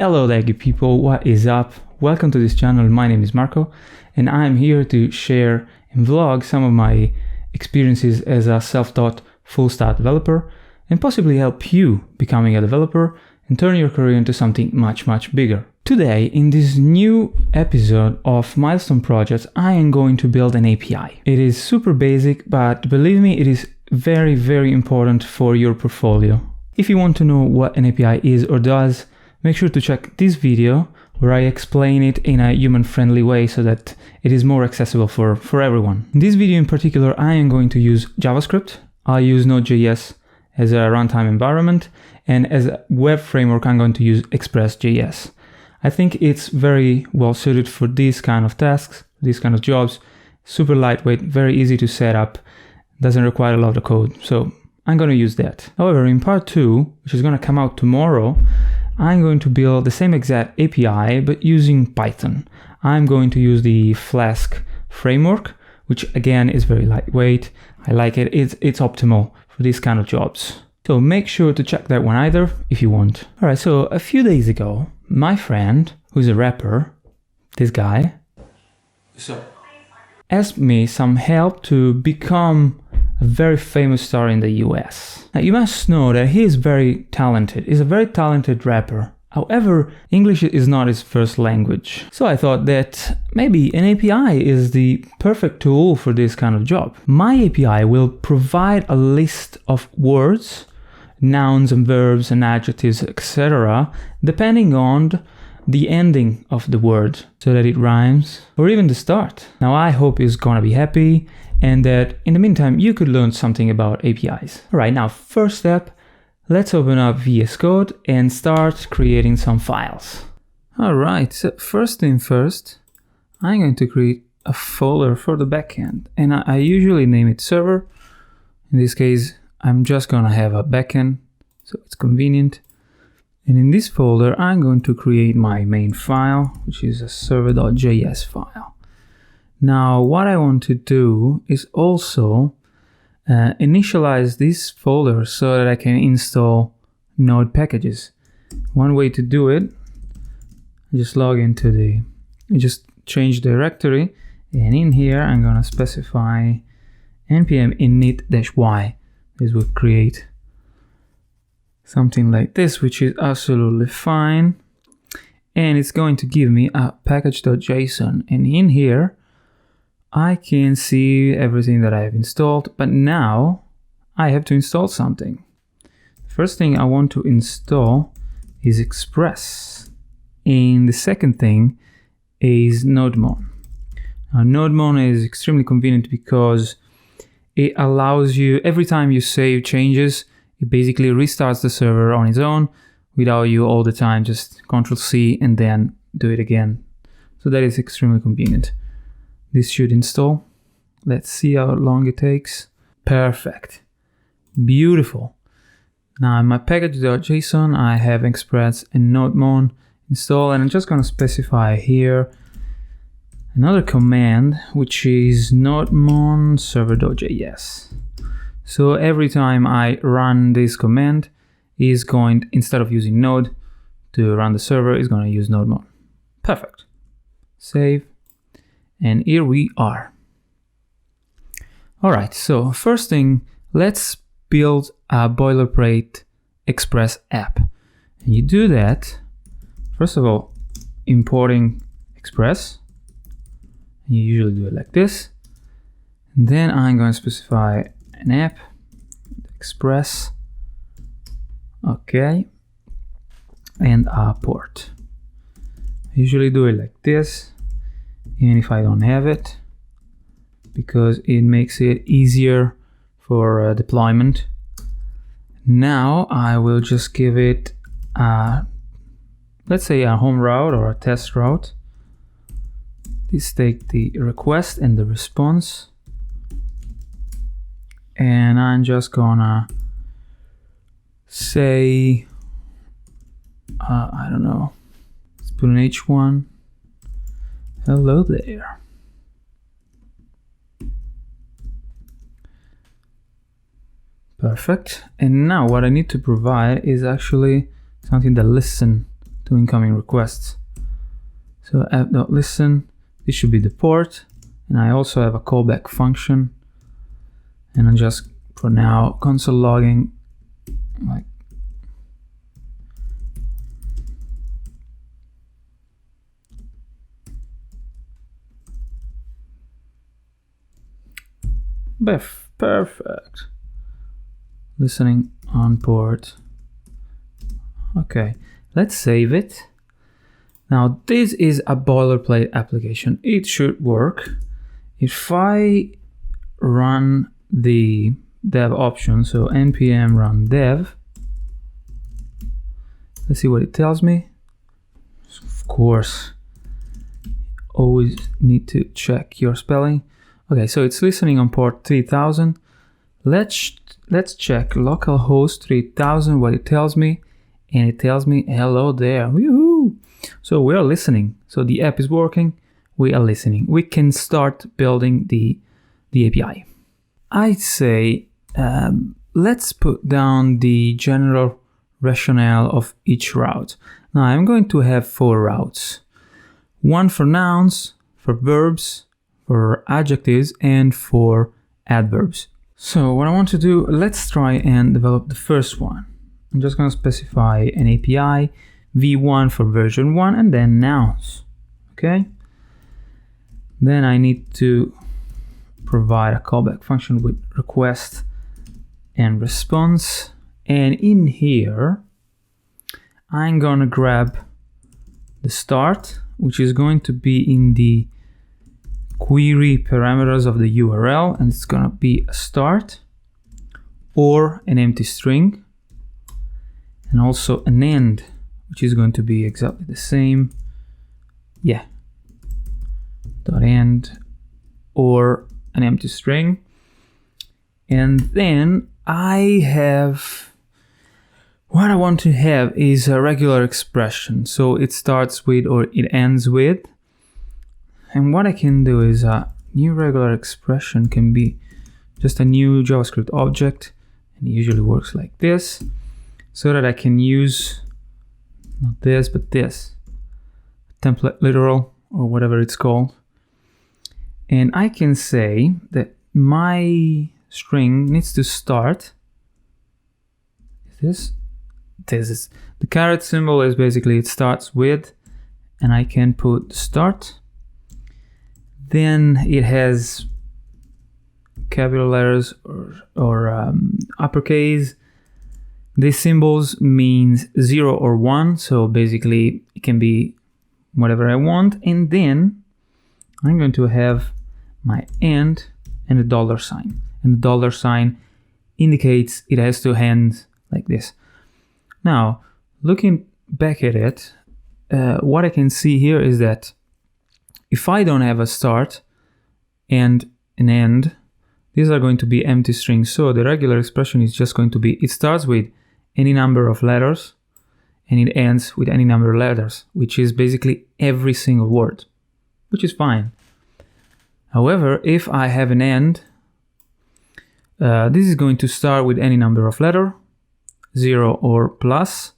Hello there, good people, what is up? Welcome to this channel. My name is Marco and I'm here to share and vlog some of my experiences as a self-taught full-stack developer and possibly help you becoming a developer and turn your career into something much bigger. Today, in this new episode of Milestone Projects, I am going to build an API. It is super basic, but believe me, it is very important for your portfolio. If you want to know what an API is or does, make sure to check this video where I explain it in a human-friendly way so that it is more accessible for everyone. In this video in particular, I am going to use JavaScript. I'll use NodeJS as a runtime environment, and as a web framework, I'm going to use Express.JS. I think it's very well suited for these kind of tasks, these kind of jobs. Super lightweight, very easy to set up, doesn't require a lot of code. So I'm going to use that. However, in part 2, which is going to come out tomorrow, I'm going to build the same exact API, but using Python. I'm going to use the Flask framework, which again is very lightweight. I like it. It's optimal for these kind of jobs. So make sure to check that one either if you want. All right, so a few days ago, my friend, who's a rapper, this guy, asked me some help to become a very famous star in the US. Now you must know that he is very talented. He's a very talented rapper. However, English is not his first language. So I thought that maybe an API is the perfect tool for this kind of job. My API will provide a list of words, nouns and verbs and adjectives, etc., depending on the ending of the word, so that it rhymes, or even the start. Now I hope he's gonna be happy and that in the meantime you could learn something about APIs. All right, now first step, let's open up VS Code and start creating some files. All right, so first thing first, I'm going to create a folder for the backend, and I usually name it server. In this case, I'm just gonna have a backend, so it's convenient. And in this folder, I'm going to create my main file, which is a server.js file. Now, what I want to do is also initialize this folder so that I can install Node packages. One way to do it, just log into just change directory, and in here I'm gonna specify npm init-y. This will create something like this, which is absolutely fine. And it's going to give me a package.json. And in here, I can see everything that I have installed, but now I have to install something. First thing I want to install is Express. And the second thing is NodeMon. Now, NodeMon is extremely convenient because it allows you, every time you save changes, it basically restarts the server on its own without you all the time just Ctrl+C and then do it again. So that is extremely convenient. This should install. Let's see how long it takes. Perfect. Beautiful. Now in my package.json, I have Express and NodeMon installed, and I'm just going to specify here another command, which is NodeMon server.js. So every time I run this command, is going, instead of using Node to run the server, is going to use NodeMon. Perfect. Save. And here we are. All right, so first thing, let's build a Boilerplate Express App. And you do that, first of all, importing Express. You usually do it like this. And then I'm going to specify an app, Express, okay, and a port. I usually do it like this, even if I don't have it, because it makes it easier for deployment. Now I will just give it let's say a home route or a test route. Let's take the request and the response, and I'm just gonna say I don't know, let's put an H1. Hello there. Perfect. And now what I need to provide is actually something that listens to to incoming requests. So app.listen, this should be the port, and I also have a callback function, and I'm just for now console logging like perfect. Listening on port. Okay, let's save it. Now this is a boilerplate application. It should work. If I run the dev option, so npm run dev, let's see what it tells me. Of course, always need to check your spelling. Okay, so it's listening on port 3000. Let's check localhost 3000, what it tells me, and it tells me hello there. Woohoo! So we are listening. So the app is working. We are listening. We can start building the API. I'd say let's put down the general rationale of each route. Now I'm going to have 4 routes. One for nouns, for verbs, for adjectives, and for adverbs. So what I want to do, let's try and develop the first one. I'm just going to specify an API, v1 for version 1, and then nouns. Okay. Then I need to provide a callback function with request and response. And in here, I'm going to grab the start, which is going to be in the query parameters of the URL, and it's going to be a start or an empty string, and also an end, which is going to be exactly the same. Yeah. Dot end or an empty string. And then what I want to have is a regular expression. So it starts with or it ends with. And what I can do is a new regular expression can be just a new JavaScript object, and it usually works like this, so that I can use not this but this template literal or whatever it's called. And I can say that my string needs to start. This is the caret symbol is basically it starts with, and I can put start. Then it has capital letters or uppercase. These symbols means 0 or 1, so basically it can be whatever I want. And then I'm going to have my end and a $sign. And the $sign indicates it has to end like this. Now, looking back at it, what I can see here is that if I don't have a start and an end, these are going to be empty strings. So the regular expression is just going to be, it starts with any number of letters and it ends with any number of letters, which is basically every single word, which is fine. However, if I have an end, this is going to start with any number of letter, 0 or plus,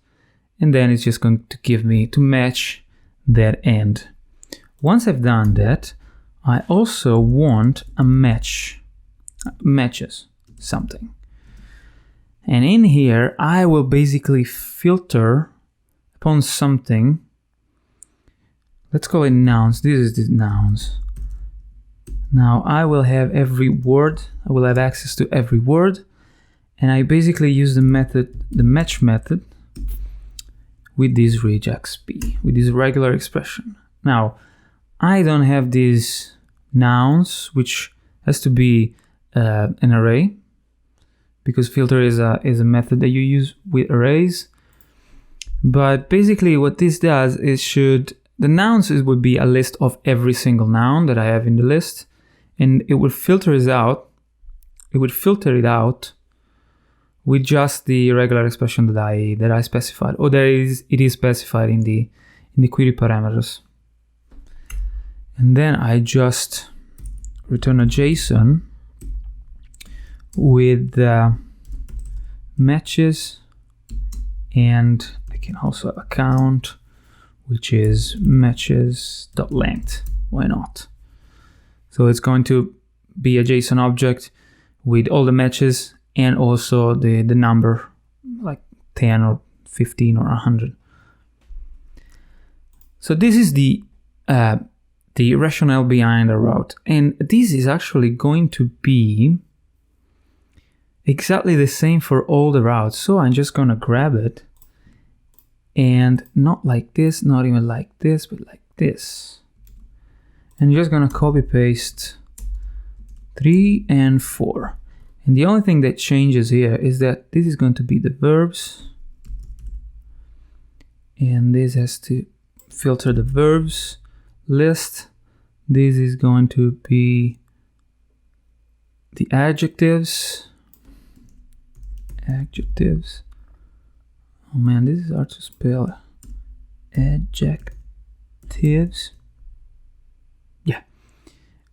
and then it's just going to give me to match that end. Once I've done that, I also want a matches something. And in here, I will basically filter upon something. Let's call it nouns. This is the nouns. Now I will have every word. I will have access to every word. And I basically use the match method with this regexp, with this regular expression. Now, I don't have these nouns, which has to be an array, because filter is a method that you use with arrays. But basically what this does is the nouns would be a list of every single noun that I have in the list, and it would filter it out. It would filter it out with just the regular expression that I specified, or it is specified in the query parameters. And then I just return a JSON with matches, and I can also have a count which is matches.length. Why not? So it's going to be a JSON object with all the matches and also the number, like 10 or 15 or 100. So this is the rationale behind a route. And this is actually going to be exactly the same for all the routes. So I'm just going to grab it, and not like this, not even like this, but like this. And I'm just going to copy paste 3 and 4. And the only thing that changes here is that this is going to be the verbs, and this has to filter the verbs list. This is going to be the adjectives. Oh man, this is hard to spell. Adjectives. Yeah.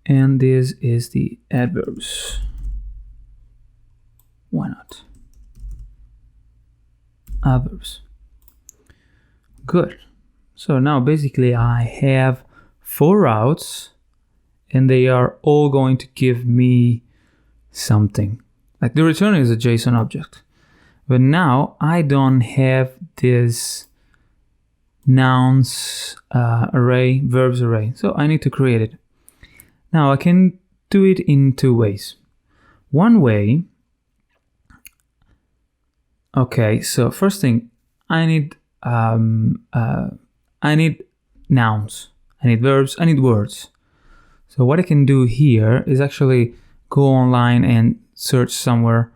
And this is the adverbs. Why not? Adverbs. Good. So now basically I have 4 routes, and they are all going to give me something. Like the return is a JSON object. But now I don't have this nouns array, verbs array. So I need to create it. Now I can do it in 2 ways. One way, okay, so first thing, I need nouns, I need verbs, I need words. So what I can do here is actually go online and search somewhere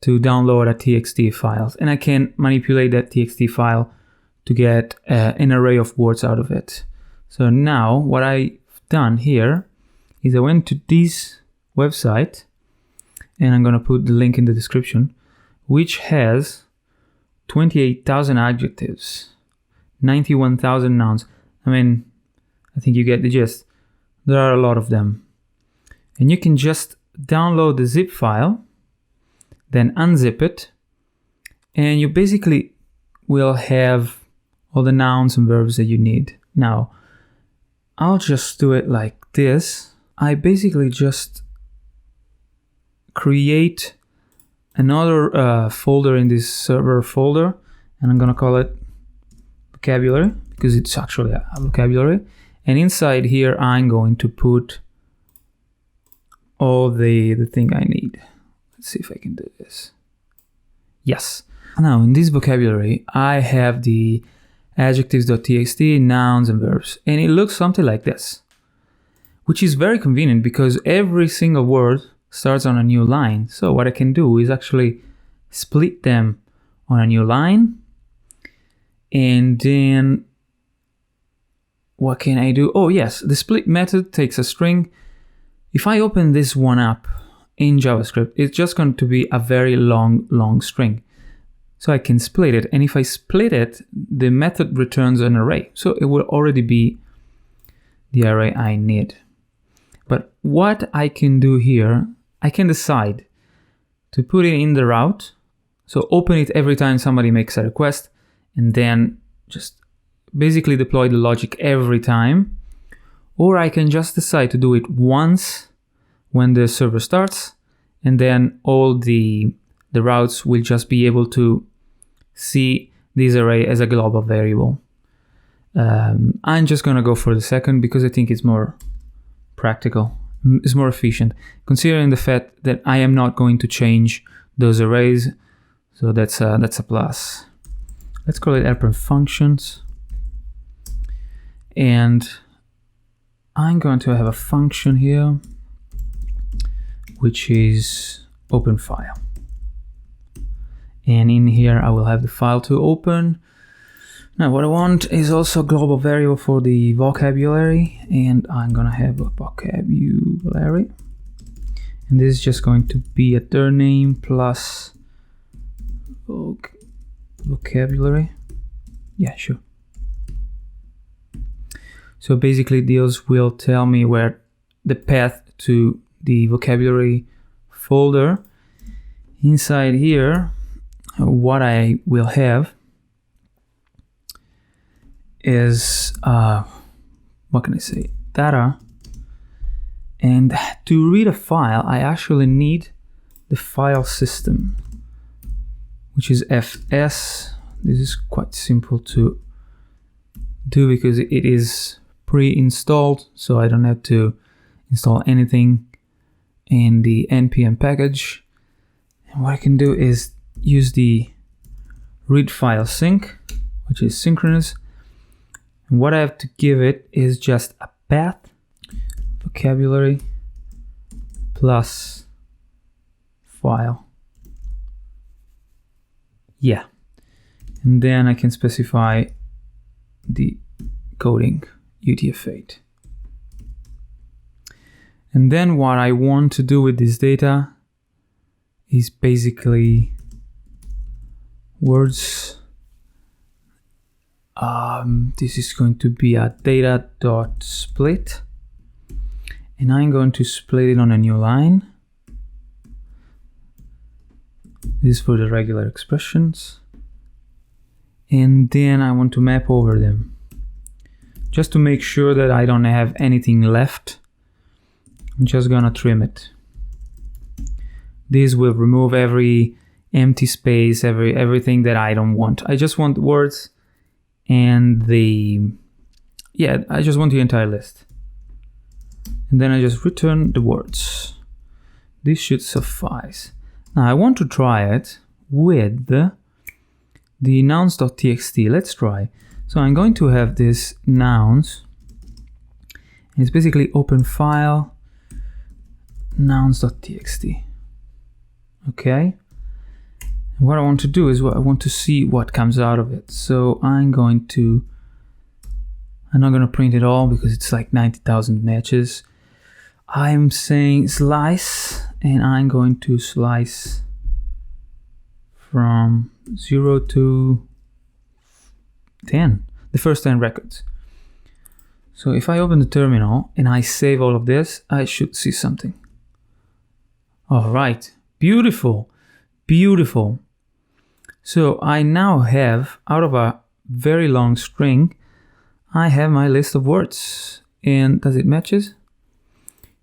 to download a TXT file, and I can manipulate that TXT file to get an array of words out of it. So now what I've done here is I went to this website, and I'm going to put the link in the description, which has 28,000 adjectives, 91,000 nouns. I mean, I think you get the gist. There are a lot of them. And you can just download the zip file, then unzip it, and you basically will have all the nouns and verbs that you need. Now, I'll just do it like this. I basically just create another folder in this server folder, and I'm gonna call it vocabulary, because it's actually a vocabulary. And inside here, I'm going to put all the thing I need. Let's see if I can do this. Yes. Now in this vocabulary, I have the adjectives.txt, nouns and verbs, and it looks something like this, which is very convenient because every single word starts on a new line. So what I can do is actually split them on a new line, and then what can I do? Oh yes, the split method takes a string. If I open this one up in JavaScript, it's just going to be a very long string. So I can split it, and if I split it, the method returns an array. So it will already be the array I need. But what I can do here, I can decide to put it in the route. So open it every time somebody makes a request, and then just basically deploy the logic every time. Or I can just decide to do it once when the server starts, and then all the routes will just be able to see this array as a global variable. I'm just going to go for the second because I think it's more practical. It's more efficient, considering the fact that I am not going to change those arrays. So that's a plus. Let's call it helper functions. And I'm going to have a function here, which is open file. And in here, I will have the file to open. Now, what I want is also a global variable for the vocabulary, and I'm gonna have a vocabulary. And this is just going to be a their name plus vocabulary. Yeah, sure. So basically, these will tell me where the path to the vocabulary folder. Inside here, what I will have is, what can I say, data. And to read a file, I actually need the file system, which is fs. This is quite simple to do because it is pre-installed, so I don't have to install anything in the npm package. And what I can do is use the read file sync, which is synchronous. And what I have to give it is just a path, vocabulary plus file. Yeah. And then I can specify the coding UTF-8. And then what I want to do with this data is basically words. This is going to be a data.split, and I'm going to split it on a new line. This is for the regular expressions. And then I want to map over them. Just to make sure that I don't have anything left, I'm just gonna trim it. This will remove every empty space, everything that I don't want. I just want words and I just want the entire list. And then I just return the words. This should suffice. Now I want to try it with the nouns.txt. Let's try. So I'm going to have this nouns. It's basically open file nouns.txt. Okay. And what I want to do is I want to see what comes out of it. So I'm not going to print it all because it's like 90,000 matches. I'm saying slice, and I'm going to slice from 0 to 10, the first 10 records. So if I open the terminal and I save all of this, I should see something. All right, beautiful, beautiful. So I now have, out of a very long string, I have my list of words. And does it matches?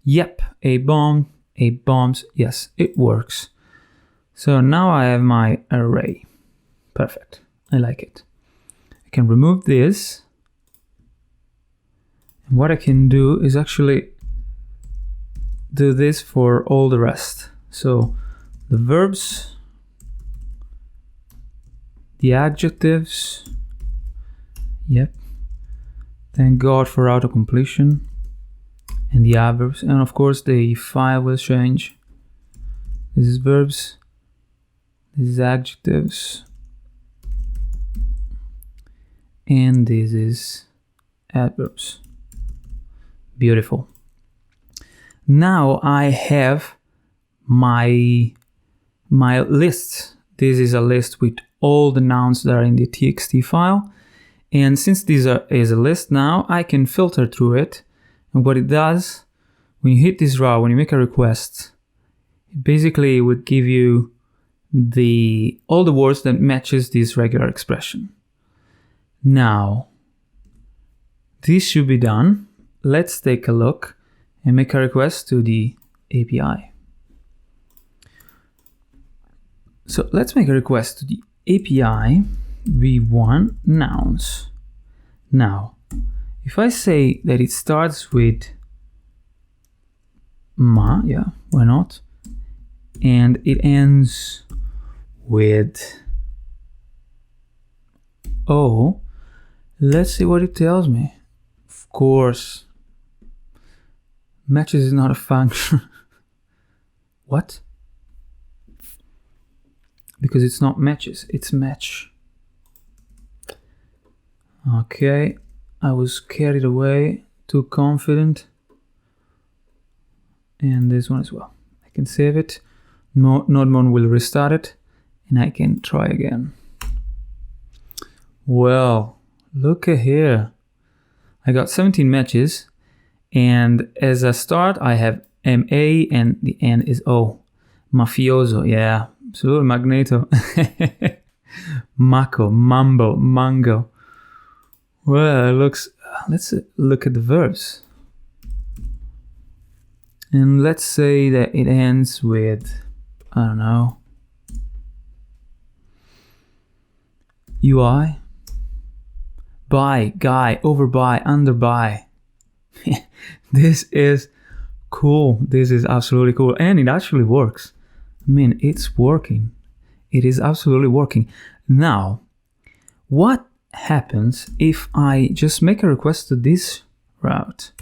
Yep, a bombs, yes, it works. So now I have my array. Perfect, I like it. I can remove this. And what I can do is actually do this for all the rest. So the verbs, the adjectives, yep. Thank God for autocompletion. And the adverbs, and of course the file will change. This is verbs, this is adjectives, and this is adverbs. Beautiful. Now I have my list. This is a list with all the nouns that are in the txt file, and since this is a list now, I can filter through it. And what it does, when you hit this row, when you make a request, it basically would give you all the words that matches this regular expression. Now, this should be done. Let's take a look and make a request to the API. So let's make a request to the API v1 nouns. Now, if I say that it starts with ma, yeah, why not? And it ends with o, let's see what it tells me. Of course, matches is not a function. What? Because it's not matches, it's match. Okay. I was carried away, too confident. And this one as well. I can save it. NodeMon will restart it, and I can try again. Well, look at here. I got 17 matches, and as a start, I have MA, and the end is O. Mafioso, yeah. Absolutely, Magneto. Mako, Mambo, Mango. Well, it looks, let's look at the verbs. And let's say that it ends with, I don't know, UI, by, guy, over by, under by. This is cool. This is absolutely cool. And it actually works. I mean, it's working. It is absolutely working. Now, what happens if I just make a request to this route?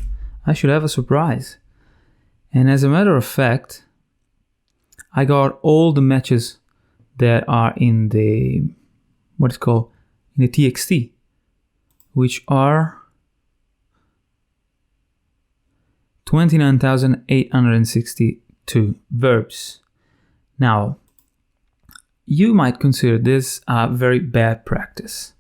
I should have a surprise. And as a matter of fact, I got all the matches that are in the, what it's called, in the TXT, which are 29,862 verbs. Now, you might consider this a very bad practice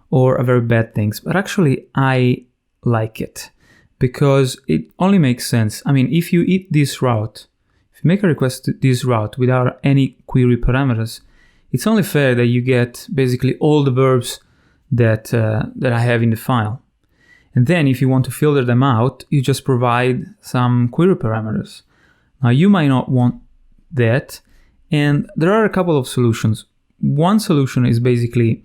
or a very bad thing, but actually I like it because it only makes sense. I mean, if you eat this route, if you make a request to this route without any query parameters, it's only fair that you get basically all the verbs that I have in the file. And then if you want to filter them out, you just provide some query parameters. Now you might not want that, and there are a couple of solutions. One solution is basically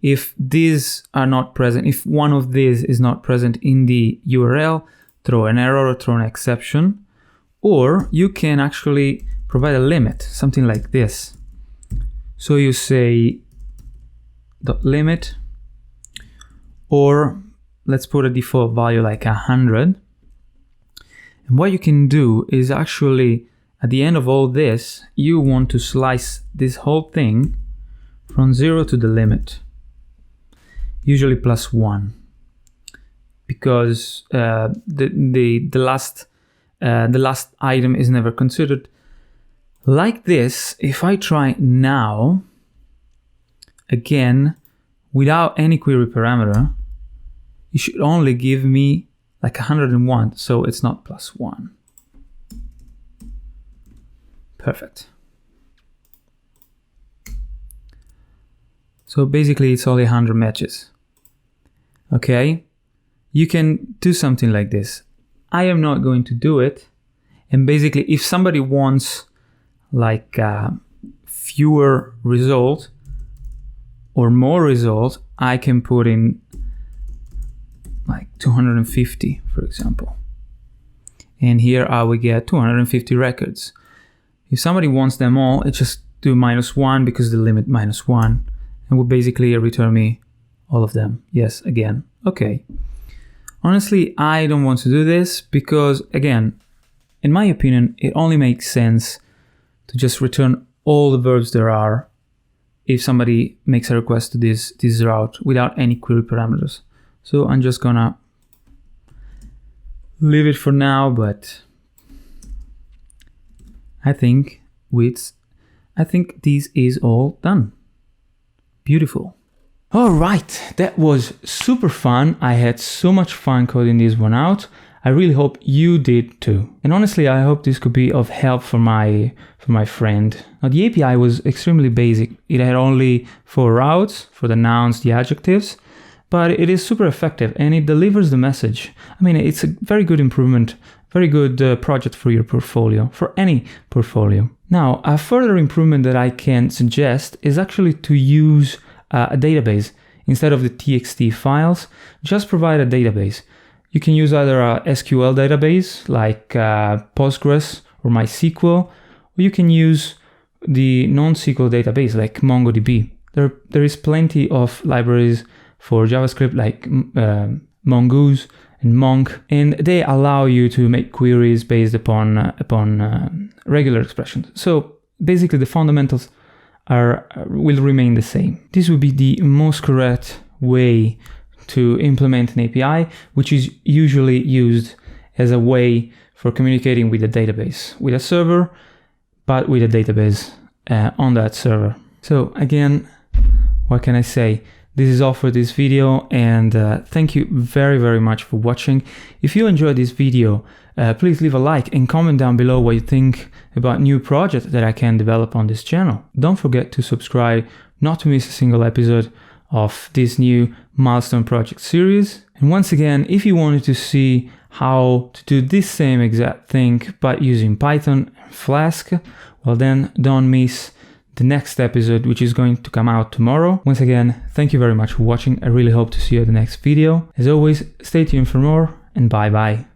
if these are not present, if one of these is not present in the URL, throw an error or throw an exception, or you can actually provide a limit, something like this. So you say .limit, or let's put a default value like 100. And what you can do is actually, at the end of all this, you want to slice this whole thing from 0 to the limit, usually +1, because the last item is never considered. Like this, if I try now, again, without any query parameter, it should only give me like 101, so it's not +1. Perfect. So basically it's only 100 matches. Okay, you can do something like this. I am not going to do it. And basically if somebody wants like fewer results or more results, I can put in like 250, for example. And here I will get 250 records. If somebody wants them all, it just do -1 because the limit -1, and will basically return me all of them. Yes, again. Okay. Honestly, I don't want to do this because, again, in my opinion, it only makes sense to just return all the verbs there are if somebody makes a request to this route without any query parameters. So I'm just gonna leave it for now, but I think this is all done. Beautiful. All right, that was super fun. I had so much fun coding this one out. I really hope you did too. And honestly, I hope this could be of help for my friend. Now, the API was extremely basic. It had only 4 routes for the nouns, the adjectives, but it is super effective and it delivers the message. I mean, it's a very good improvement, very good project for your portfolio, for any portfolio. Now, a further improvement that I can suggest is actually to use a database. Instead of the TXT files, just provide a database. You can use either a SQL database like Postgres or MySQL, or you can use the non-SQL database like MongoDB. There is plenty of libraries for JavaScript like Mongoose and Monk, and they allow you to make queries based upon regular expressions. So basically the fundamentals will remain the same. This would be the most correct way to implement an API, which is usually used as a way for communicating with a database, with a server, but with a database on that server. So again, what can I say? This is all for this video, and thank you very, very much for watching. If you enjoyed this video, please leave a like and comment down below what you think about new projects that I can develop on this channel. Don't forget to subscribe not to miss a single episode of this new milestone project series. And once again, if you wanted to see how to do this same exact thing but using Python and Flask, well then don't miss the next episode, which is going to come out tomorrow. Once again, thank you very much for watching. I really hope to see you at the next video. As always, stay tuned for more, and bye bye.